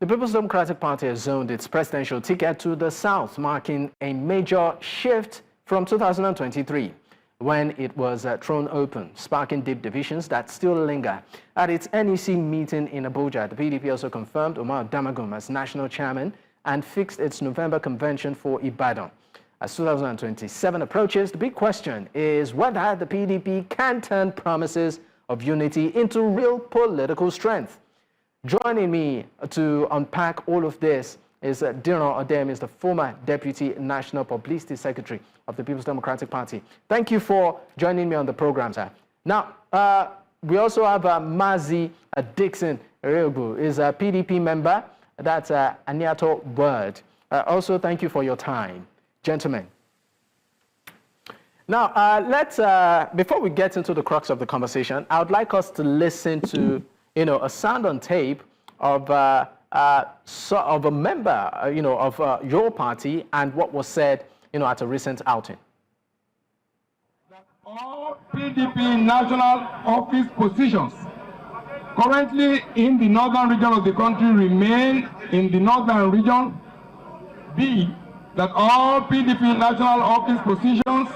The People's Democratic Party has zoned its presidential ticket to the South, marking a major shift from 2023, when it was thrown open, sparking deep divisions that still linger. At its NEC meeting in Abuja, the PDP also confirmed Umar Damagum as national chairman and fixed its November convention for Ibadan. As 2027 approaches, the big question is whether the PDP can turn promises of unity into real political strength. Joining me to unpack all of this is Diran, Odeyemi, the former Deputy National Publicity Secretary of the People's Democratic Party. Thank you for joining me on the program, sir. Now, we also have Mazi Dickson-Iroegbu, is a PDP member. That's Aniato Word. Also, thank you for your time, gentlemen. Now, before we get into the crux of the conversation, I would like us to listen to, a sound on tape of a member, of your party and what was said, at a recent outing. All PDP national office positions currently in the northern region of the country remain in the northern region. B, that all PDP national office positions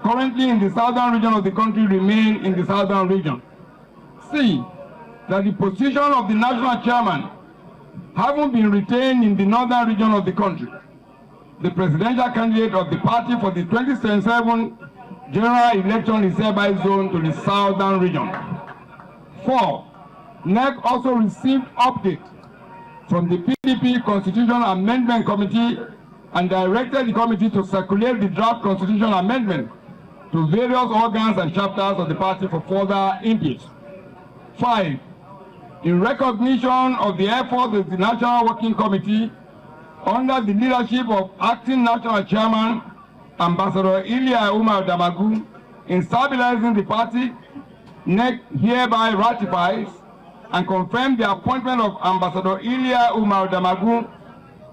currently in the southern region of the country remain in the southern region. C, that the position of the national chairman haven't been retained in the northern region of the country. The presidential candidate of the party for the 2027 general election is hereby zoned to the southern region. 4, NEC also received update from the PDP Constitutional Amendment Committee and directed the committee to circulate the draft constitutional amendment to various organs and chapters of the party for further input. 5, in recognition of the efforts of the National Working Committee under the leadership of Acting National Chairman, Ambassador Umar Damagum, in stabilizing the party, NEC hereby ratifies and confirms the appointment of Ambassador Umar Damagum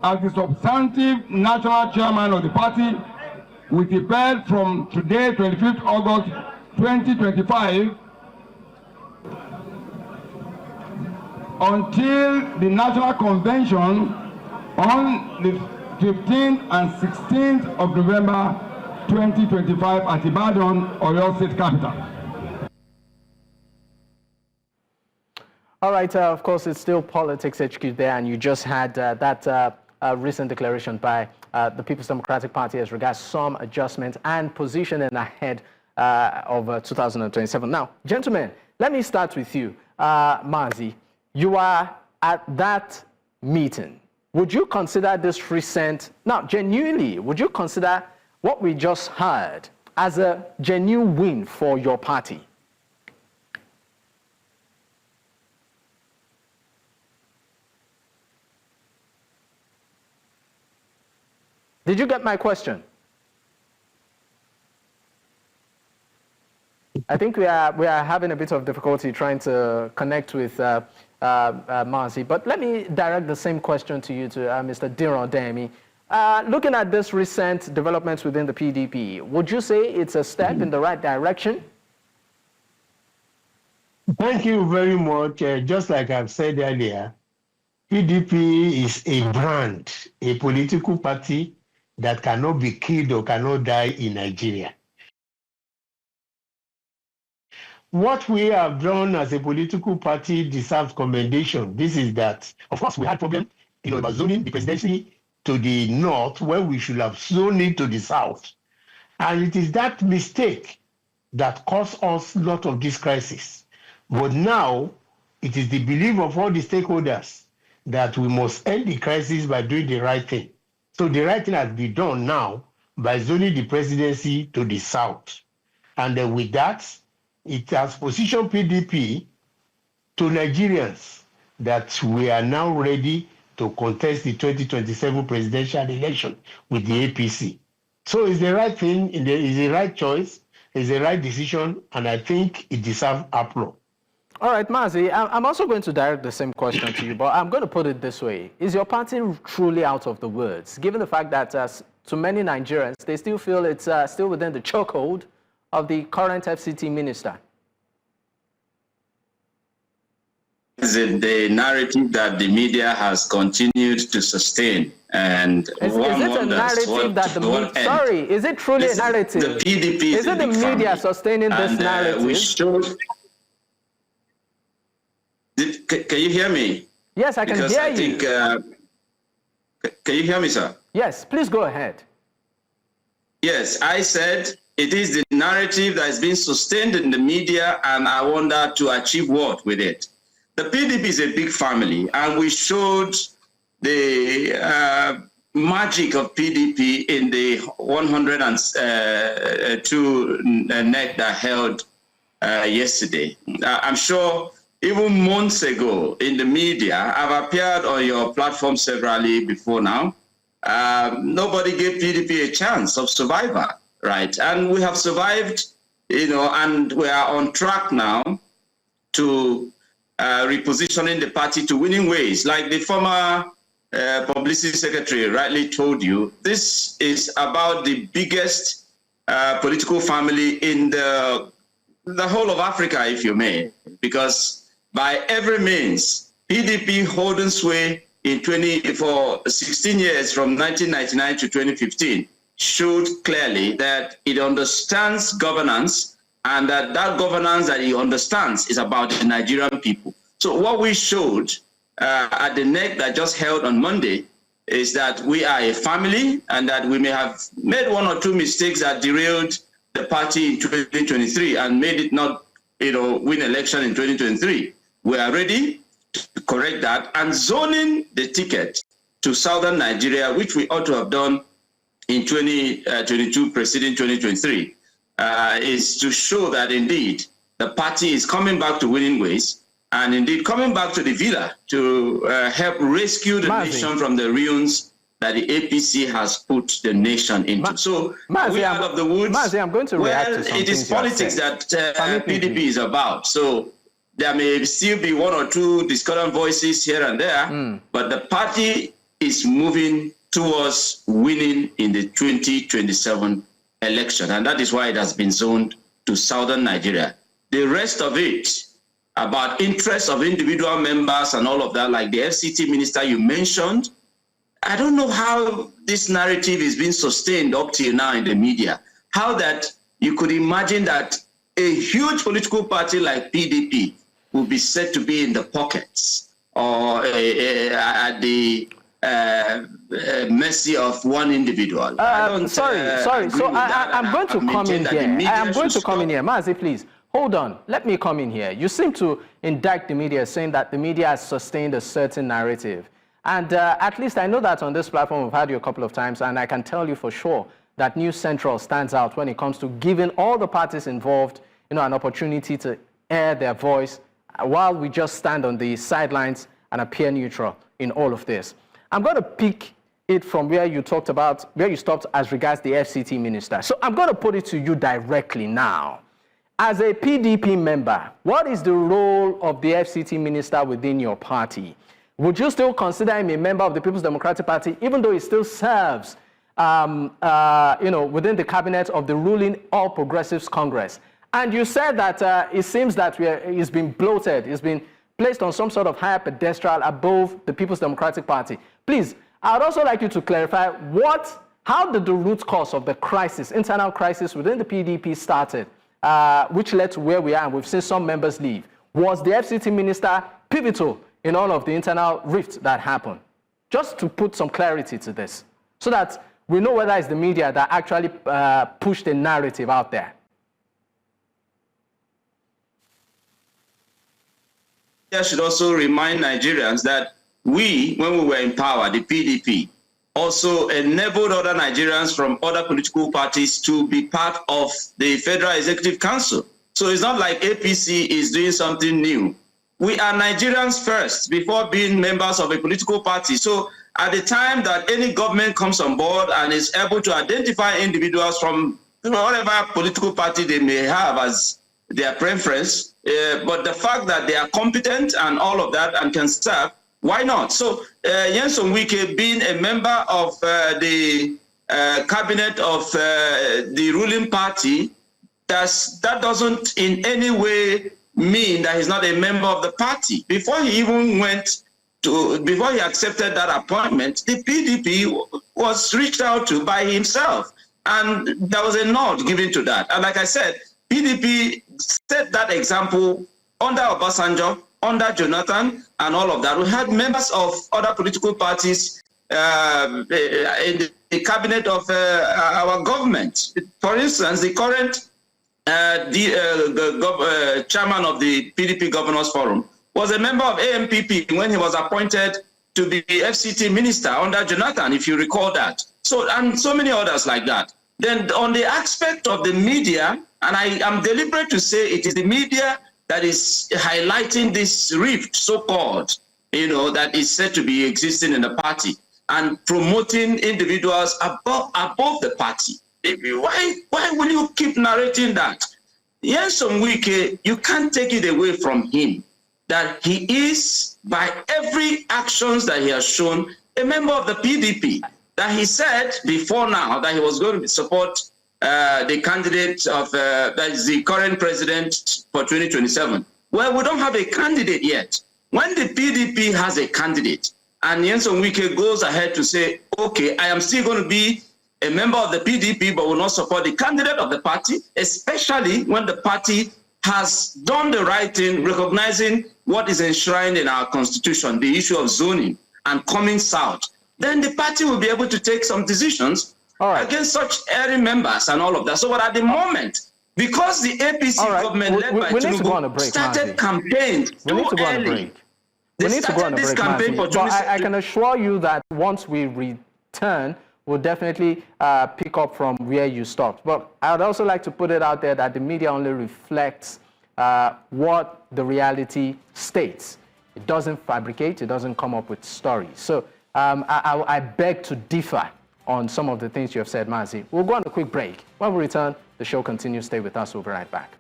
as the substantive national chairman of the party with effect from today, 25th August 2025, until the National Convention on the 15th and 16th of November 2025 at Ibadan, Oyo State Capital. All right, of course, it's still Politics HQ there, and you just had that recent declaration by the People's Democratic Party as regards some adjustments and positioning ahead of 2027. Now, gentlemen, let me start with you. Mazi, you are at that meeting. Would you consider this recent, now genuinely, would you consider what we just heard as a genuine win for your party? Did you get my question? I think we are having a bit of difficulty trying to connect with Mazi, but let me direct the same question to you, to Mr. Diran, Odeyemi. Looking at this recent developments within the PDP, would you say it's a step in the right direction? Thank you very much. Just like I've said earlier, PDP is a brand, a political party that cannot be killed or cannot die in Nigeria. What we have done as a political party deserves commendation. This is that, of course, we had problems, about zoning the presidency to the north when we should have zoned it to the south. And it is that mistake that caused us a lot of this crisis. But now, it is the belief of all the stakeholders that we must end the crisis by doing the right thing. So the right thing has been done now by zoning the presidency to the south. And then with that, it has positioned PDP to Nigerians that we are now ready to contest the 2027 presidential election with the APC. So it's the right thing, it's the right choice, it's the right decision, and I think it deserves applause. All right, Mazi, I'm also going to direct the same question to you, but I'm going to put it this way. Is your party truly out of the woods, given the fact that to many Nigerians, they still feel it's still within the chokehold of the current FCT minister? Is it the narrative that the media has continued to sustain? And is it a narrative that the media? Sorry, is it truly a narrative? The PDP is it the media sustaining this narrative? We showed. Can you hear me? Yes, I can hear you. Can you hear me, sir? Yes, please go ahead. Yes, I said it is the narrative that is being sustained in the media, and I wonder to achieve what with it. The PDP is a big family, and we showed the magic of PDP in the 102 NEC that held yesterday. I'm sure even months ago in the media, I've appeared on your platform severally before now. Nobody gave PDP a chance of survival, right? And we have survived, and we are on track now to repositioning the party to winning ways. Like the former publicity secretary rightly told you, this is about the biggest political family in the whole of Africa, if you may, because by every means, PDP holding sway for 16 years from 1999 to 2015 showed clearly that it understands governance, and that governance that it understands is about the Nigerian people. So what we showed at the NEC that just held on Monday is that we are a family, and that we may have made one or two mistakes that derailed the party in 2023 and made it not, win election in 2023. We are ready to correct that, and zoning the ticket to southern Nigeria, which we ought to have done in 2022 preceding 2023, is to show that indeed the party is coming back to winning ways, and indeed coming back to the villa to help rescue the nation from the ruins that the APC has put the nation into. So we are out of the woods. Mazi, I'm going to react to something. It is politics that PDP is about. So there may still be one or two discordant voices here and there, but the party is moving towards winning in the 2027 election, and that is why it has been zoned to southern Nigeria. The rest of it, about interests of individual members and all of that, like the FCT minister you mentioned, I don't know how this narrative is being sustained up till now in the media. How that you could imagine that a huge political party like PDP will be said to be in the pockets or at the mercy of one individual. Sorry. So I'm going to come in here. I am going to come in here. Mazi, please, hold on. Let me come in here. You seem to indict the media, saying that the media has sustained a certain narrative. And at least I know that on this platform, we've had you a couple of times, and I can tell you for sure that News Central stands out when it comes to giving all the parties involved, an opportunity to air their voice, while we just stand on the sidelines and appear neutral in all of this. I'm going to pick it from where you stopped as regards the FCT minister. So I'm going to put it to you directly now. As a PDP member, what is the role of the FCT minister within your party? Would you still consider him a member of the People's Democratic Party, even though he still serves, within the cabinet of the ruling All Progressives Congress? And you said that it seems that he's been bloated, he's been placed on some sort of higher pedestal above the People's Democratic Party. Please, I would also like you to clarify how did the root cause of the crisis, internal crisis within the PDP started, which led to where we are, and we've seen some members leave. Was the FCT minister pivotal in all of the internal rifts that happened? Just to put some clarity to this, so that we know whether it's the media that actually pushed the narrative out there. I should also remind Nigerians that we, when we were in power, the PDP, also enabled other Nigerians from other political parties to be part of the Federal Executive Council. So it's not like APC is doing something new. We are Nigerians first before being members of a political party. So at the time that any government comes on board and is able to identify individuals from whatever political party they may have as their preference, but the fact that they are competent and all of that and can serve, why not? So Nyesom Wike being a member of the cabinet of the ruling party, that doesn't in any way mean that he's not a member of the party. Before he accepted that appointment, the PDP was reached out to by himself. And there was a nod given to that. And like I said, PDP set that example under Obasanjo, under Jonathan, and all of that. We had members of other political parties in the cabinet of our government. For instance, the current chairman of the PDP Governors Forum was a member of AMPP when he was appointed to be the FCT minister under Jonathan, if you recall that. So, and so many others like that. Then on the aspect of the media, and I am deliberate to say it is the media that is highlighting this rift, so-called, that is said to be existing in the party and promoting individuals above the party. Why will you keep narrating that? Nyesom Wike, you can't take it away from him that he is, by every actions that he has shown, a member of the PDP. That he said before now that he was going to support the candidate of that is the current president for 2027. Well, we don't have a candidate yet. When the PDP has a candidate and Nyesom Wike goes ahead to say, okay, I am still going to be a member of the PDP, but will not support the candidate of the party, especially when the party has done the right thing, recognizing what is enshrined in our constitution, the issue of zoning and coming south, then the party will be able to take some decisions against such erring members and all of that. So, but at the moment, because the APC government led by Tinubu started campaigns too early, they started this campaign for 2023. I can assure you that once we return, we'll definitely pick up from where you stopped. But I would also like to put it out there that the media only reflects what the reality states. It doesn't fabricate, it doesn't come up with stories. So I beg to differ on some of the things you have said, Mazi. We'll go on a quick break. When we return, the show continues. Stay with us. We'll be right back.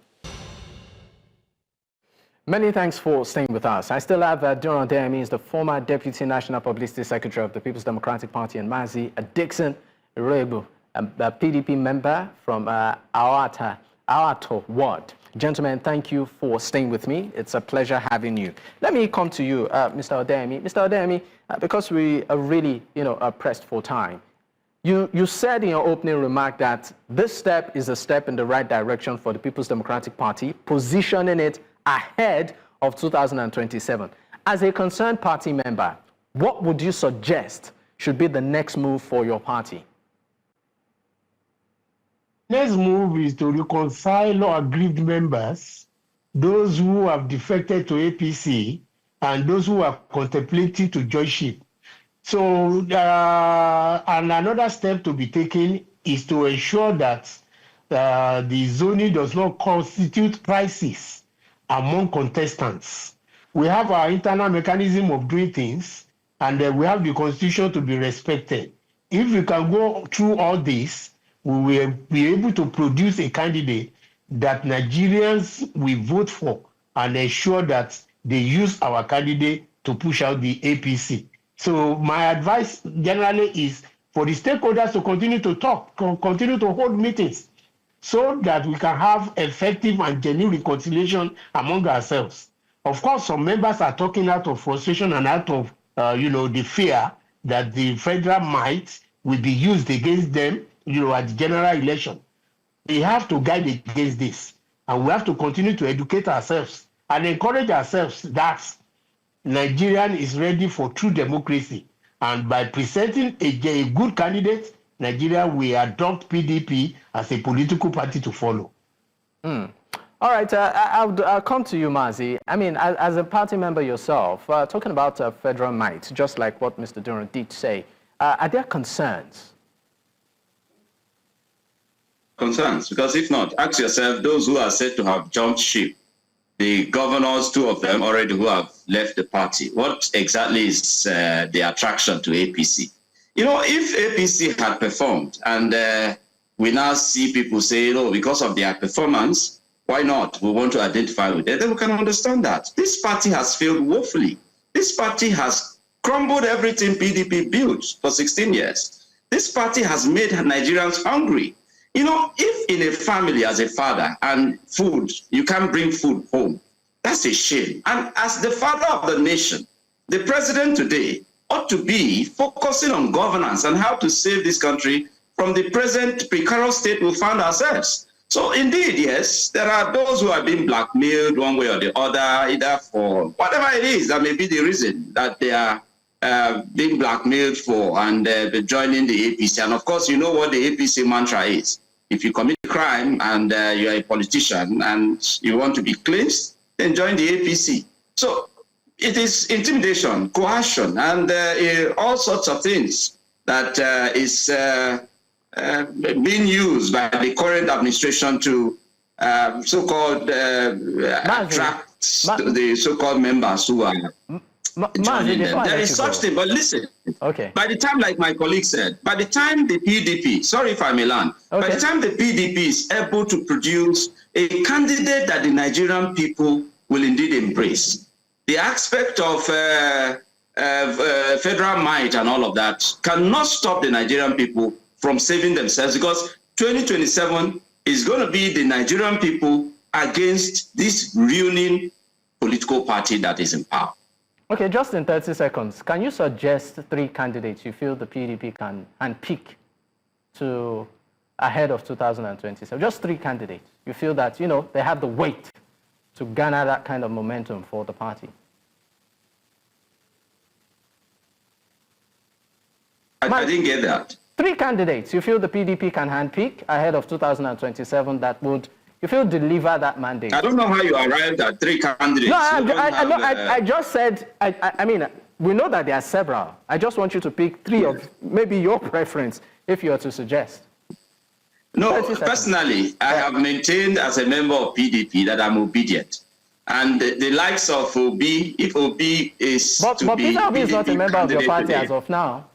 Many thanks for staying with us. I still have Diran Odeyemi, is the former Deputy National Publicity Secretary of the People's Democratic Party, and Mazi Dickson-Iroegbu, a PDP member from Awato Ward. Gentlemen, thank you for staying with me. It's a pleasure having you. Let me come to you, Mr. Odeyemi. Mr. Odeyemi, because we are really, pressed for time. You said in your opening remark that this step is a step in the right direction for the People's Democratic Party, positioning it ahead of 2027. As a concerned party member, what would you suggest should be the next move for your party? Next move is to reconcile our aggrieved members, those who have defected to APC, and those who are contemplating to joinship. So, and another step to be taken is to ensure that the zoning does not constitute crisis among contestants. We have our internal mechanism of doing things, and we have the constitution to be respected. If we can go through all this, we will be able to produce a candidate that Nigerians will vote for and ensure that they use our candidate to push out the APC. So my advice generally is for the stakeholders to continue to talk, continue to hold meetings so that we can have effective and genuine reconciliation among ourselves. Of course, some members are talking out of frustration and out of, the fear that the federal might will be used against them, at the general election. We have to guide against this, and we have to continue to educate ourselves and encourage ourselves that Nigeria is ready for true democracy. And by presenting a good candidate, Nigeria will adopt PDP as a political party to follow. All right, I'll come to you, Mazi. I mean, as a party member yourself, talking about federal might, just like what Mr. Diran did say, are there concerns? Concerns, because if not, ask yourself, those who are said to have jumped ship, the governors, two of them already who have left the party, what exactly is the attraction to APC? If APC had performed and we now see people say, because of their performance, why not? We want to identify with it. Then we can understand that. This party has failed woefully. This party has crumbled everything PDP built for 16 years. This party has made Nigerians hungry. If in a family as a father and food, you can't bring food home, That's a shame. And as the father of the nation, the president today ought to be focusing on governance and how to save this country from the present precarious state we found ourselves. So indeed, yes, there are those who are being blackmailed one way or the other, either for whatever it is that may be the reason that they are being blackmailed for and joining the APC. And of course, you know what the APC mantra is. If you commit a crime and you're a politician and you want to be cleansed, then join the APC. So it is intimidation, coercion, and all sorts of things that is being used by the current administration to so-called attract the so-called members who are joining them. There is such thing, but listen, by the time, like my colleague said, by the time the PDP, sorry if I may land, by the time the PDP is able to produce a candidate that the Nigerian people will indeed embrace, the aspect of federal might and all of that cannot stop the Nigerian people from saving themselves, because 2027 is going to be the Nigerian people against this ruling political party that is in power. Okay, just in 30 seconds, can you suggest 3 candidates you feel the PDP can handpick to ahead of 2027? Just 3 candidates. You feel that, you know, they have the weight to garner that kind of momentum for the party. I didn't get that. 3 candidates you feel the PDP can handpick ahead of 2027 that would, you feel, deliver that mandate. I don't know how you arrived at 3 candidates. No, I just said, I mean, we know that there are several. I just want you to pick 3 of maybe your preference, if you are to suggest. No, personally, I have maintained as a member of PDP that I'm obedient. And the likes of Obi, if Obi is but Peter Obi is not a member of your party today, as of now.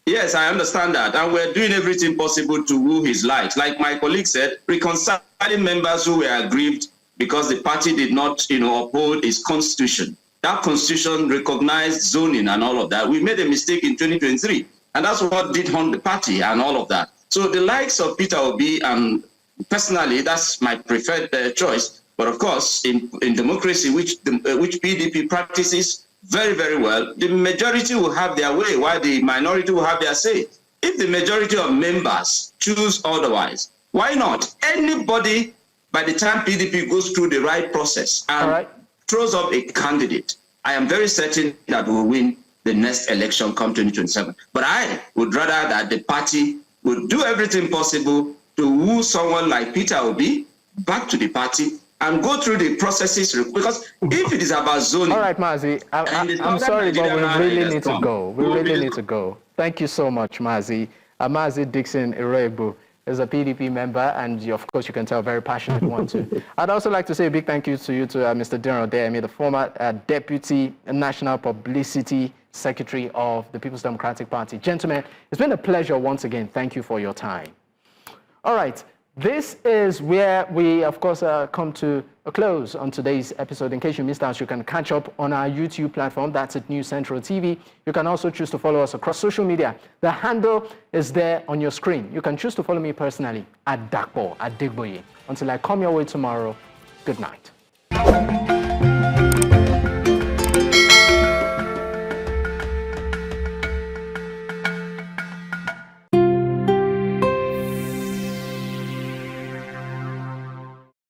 Yes, I understand that. And we're doing everything possible to woo his likes. Like my colleague said, reconciling members who were aggrieved because the party did not, uphold its constitution. That constitution recognized zoning and all of that. We made a mistake in 2023. And that's what did harm the party and all of that. So the likes of Peter Obi, and personally, that's my preferred choice. But of course, in democracy, which PDP practices very, very well, the majority will have their way, while the minority will have their say. If the majority of members choose otherwise, why not? Anybody, by the time PDP goes through the right process and throws up a candidate, I am very certain that we'll win the next election come 2027. But I would rather that the party would do everything possible to woo someone like Peter Obi back to the party and go through the processes, because if it is about zoning... All right, Mazi, I'm sorry, but we really need to go. We really need to go. Thank you so much, Mazi. Mazi Dickson-Iroegbu is a PDP member, and of course, you can tell, a very passionate one too. I'd also like to say a big thank you to Mr. Diran Odeyemi, the former Deputy National Publicity Secretary of the People's Democratic Party. Gentlemen, it's been a pleasure once again. Thank you for your time. All right. This is where we, of course, come to a close on today's episode. In case you missed out, you can catch up on our YouTube platform. That's at News Central TV. You can also choose to follow us across social media. The handle is there on your screen. You can choose to follow me personally at Dakpo, at Digboye. Until I come your way tomorrow, good night.